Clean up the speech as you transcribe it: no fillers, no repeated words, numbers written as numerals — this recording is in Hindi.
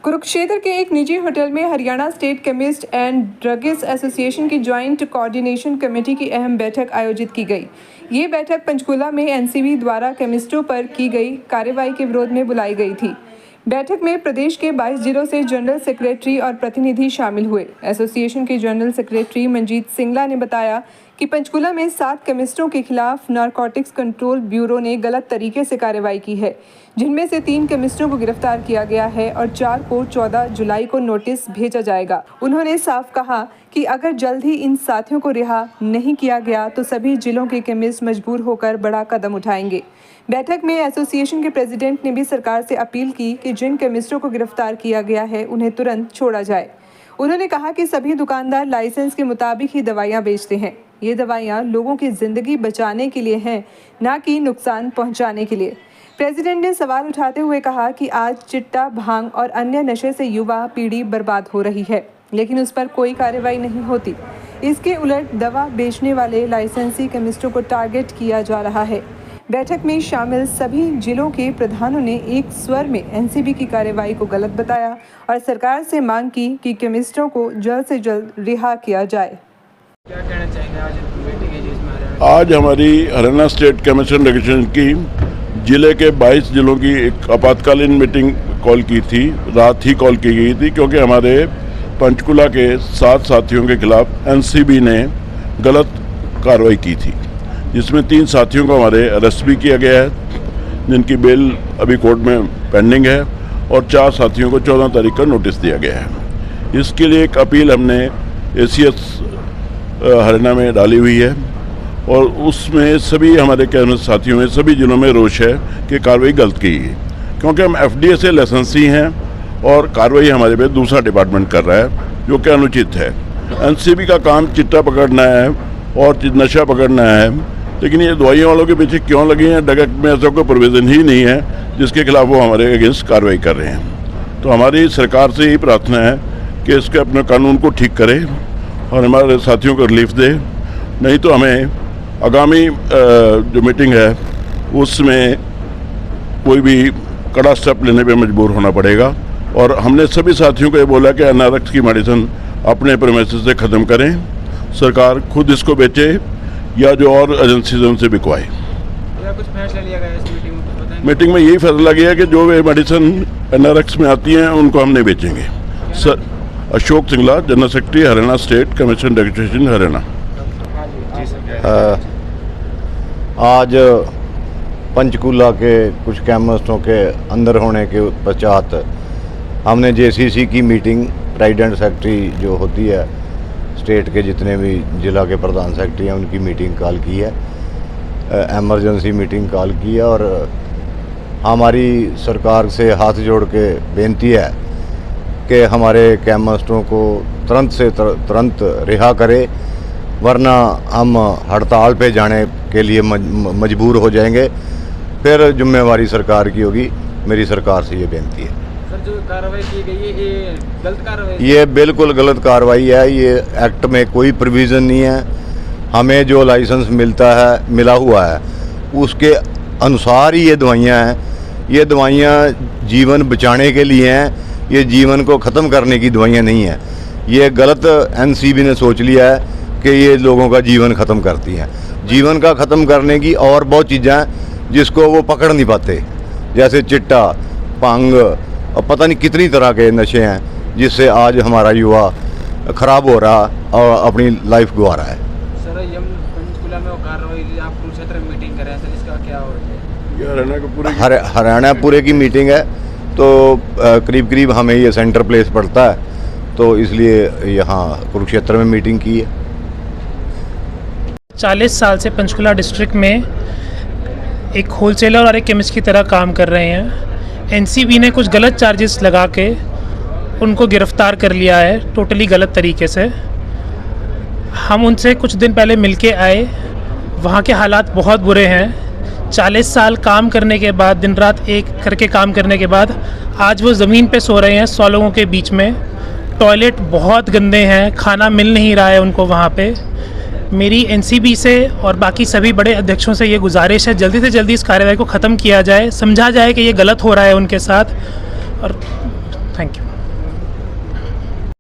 कुरुक्षेत्र के एक निजी होटल में Haryana state chemist and druggist association की ज्वाइंट कोऑर्डिनेशन कमेटी की अहम बैठक आयोजित की गई। ये बैठक पंचकूला में एनसीबी द्वारा केमिस्टों पर की गई कार्रवाई के विरोध में बुलाई गई थी। बैठक में प्रदेश के 22 जिलों से जनरल सेक्रेटरी और प्रतिनिधि शामिल हुए। एसोसिएशन के जनरल सेक्रेटरी मंजीत सिंगला ने बताया कि पंचकूला में 7 केमिस्टों के खिलाफ नारकोटिक्स कंट्रोल ब्यूरो ने गलत तरीके से कार्रवाई की है, जिनमें से 3 केमिस्टों को गिरफ्तार किया गया है और 4 को 14 जुलाई को नोटिस भेजा जाएगा। उन्होंने साफ कहा कि अगर जल्द ही इन साथियों को रिहा नहीं किया गया तो सभी जिलों के केमिस्ट मजबूर होकर बड़ा कदम उठाएंगे। बैठक में एसोसिएशन के प्रेसिडेंट ने भी सरकार से अपील की कि जिन केमिस्टों को गिरफ्तार किया गया है उन्हें तुरंत छोड़ा जाए। उन्होंने कहा कि सभी दुकानदार लाइसेंस के मुताबिक ही दवाइयां बेचते हैं। ये दवाइयां लोगों की जिंदगी बचाने के लिए हैं, ना कि नुकसान पहुंचाने के लिए। प्रेसिडेंट ने सवाल उठाते हुए कहा कि आज चिट्टा, भांग और अन्य नशे से युवा पीढ़ी बर्बाद हो रही है, लेकिन उस पर कोई कार्रवाई नहीं होती। इसके उलट दवा बेचने वाले लाइसेंसी केमिस्टों को टारगेट किया जा रहा है। बैठक में शामिल सभी जिलों के प्रधानों ने एक स्वर में एनसीबी की कार्रवाई को गलत बताया और सरकार से मांग की कि केमिस्टों को जल्द से जल्द रिहा किया जाए। क्या कहना चाहेंगे आज मीटिंग है जिसमें आज हमारी Haryana state chemist and drugs की जिले के 22 जिलों की एक आपातकालीन मीटिंग कॉल की थी। रात ही कॉल की गई थी क्योंकि हमारे पंचकुला के 7 साथियों के खिलाफ एनसीबी ने गलत कार्रवाई की थी, जिसमें 3 साथियों को हमारे अरेस्ट भी किया गया है, जिनकी बेल अभी कोर्ट में पेंडिंग है, और 4 साथियों को 14 तारीख का नोटिस दिया गया है। इसके लिए एक अपील हमने एसीएस हरियाणा में डाली हुई है और उसमें सभी हमारे केमिस्ट साथियों में सभी जिलों में रोष है कि कार्रवाई गलत की है, क्योंकि हम एफडीए से लाइसेंसी हैं और कार्रवाई हमारे पे दूसरा डिपार्टमेंट कर रहा है, जो कि अनुचित है। एनसीबी का काम चिट्टा पकड़ना है और नशा पकड़ना है, लेकिन ये दवाइयों वालों के पीछे क्यों लगे हैं? डगक में ऐसा कोई प्रोविज़न ही नहीं है जिसके खिलाफ वो हमारे अगेंस्ट कार्रवाई कर रहे हैं। तो हमारी सरकार से यही प्रार्थना है कि इसके अपने कानून को ठीक करे और हमारे साथियों को रिलीफ दे, नहीं तो हमें आगामी जो मीटिंग है उसमें कोई भी कड़ा स्टेप लेने पे मजबूर होना पड़ेगा। और हमने सभी साथियों को ये बोला कि एनआरएक्स की मेडिसिन अपने प्रेमिसेस से ख़त्म करें, सरकार खुद इसको बेचे या जो और एजेंसीज उनसे बिकवाए। कुछ फैसला लिया गया इस मीटिंग में यही फैसला किया कि जो वे मेडिसिन एनआरएक्स में आती हैं उनको हम नहीं बेचेंगे। Sir Ashok Singla, general secretary Haryana state chemist and drugs association Haryana. आज पंचकूला के कुछ केमिस्टों के अंदर होने के पश्चात हमने जेसीसी की मीटिंग, प्रेसिडेंट सेक्रेटरी जो होती है स्टेट के जितने भी जिला के प्रधान सेक्रेटरी हैं उनकी मीटिंग कॉल की है, एमरजेंसी मीटिंग कॉल की है और हमारी सरकार से हाथ जोड़ के बेनती है कि हमारे केमिस्टों को तुरंत से तुरंत रिहा करे, वरना हम हड़ताल पे जाने के लिए मजबूर हो जाएंगे। फिर जिम्मेवारी सरकार की होगी। मेरी सरकार से ये बेनती है। सर, जो कार्रवाई की गई है ये गलत कार्रवाई? ये बिल्कुल गलत कार्रवाई है। ये एक्ट में कोई प्रोविज़न नहीं है। हमें जो लाइसेंस मिला हुआ है उसके अनुसार ही ये दवाइयाँ हैं। ये दवाइयाँ जीवन बचाने के लिए हैं, ये जीवन को ख़त्म करने की दवाइयाँ नहीं हैं। ये गलत एनसीबी ने सोच लिया है कि ये लोगों का जीवन ख़त्म करती हैं। जीवन का ख़त्म करने की और बहुत चीज़ें हैं जिसको वो पकड़ नहीं पाते, जैसे चिट्टा, भांग और पता नहीं कितनी तरह के नशे हैं, जिससे आज हमारा युवा ख़राब हो रहा और अपनी लाइफ गंवा रहा है। सर, ये पंचकूला में कार्रवाई आप कुरुक्षेत्र में मीटिंग कर रहे हैं, सर इसका क्या हो रहा है? हरियाणा पूरे की मीटिंग है, तो करीब करीब हमें ये सेंटर प्लेस पड़ता है, तो इसलिए यहाँ कुरुक्षेत्र में मीटिंग की है। 40 साल से पंचकुला डिस्ट्रिक्ट में एक होलसेलर और एक केमिस्ट की तरह काम कर रहे हैं। एनसीबी ने कुछ गलत चार्जेस लगा के उनको गिरफ़्तार कर लिया है, टोटली गलत तरीके से। हम उनसे कुछ दिन पहले मिलके आए, वहाँ के हालात बहुत बुरे हैं। 40 साल काम करने के बाद, दिन रात एक करके काम करने के बाद आज वो ज़मीन पे सो रहे हैं 100 लोगों के बीच में। टॉयलेट बहुत गंदे हैं, खाना मिल नहीं रहा है उनको वहाँ पे। मेरी एनसीबी से और बाकी सभी बड़े अध्यक्षों से ये गुजारिश है, जल्दी से जल्दी इस कार्रवाई को ख़त्म किया जाए, समझा जाए कि ये गलत हो रहा है उनके साथ। और थैंक यू।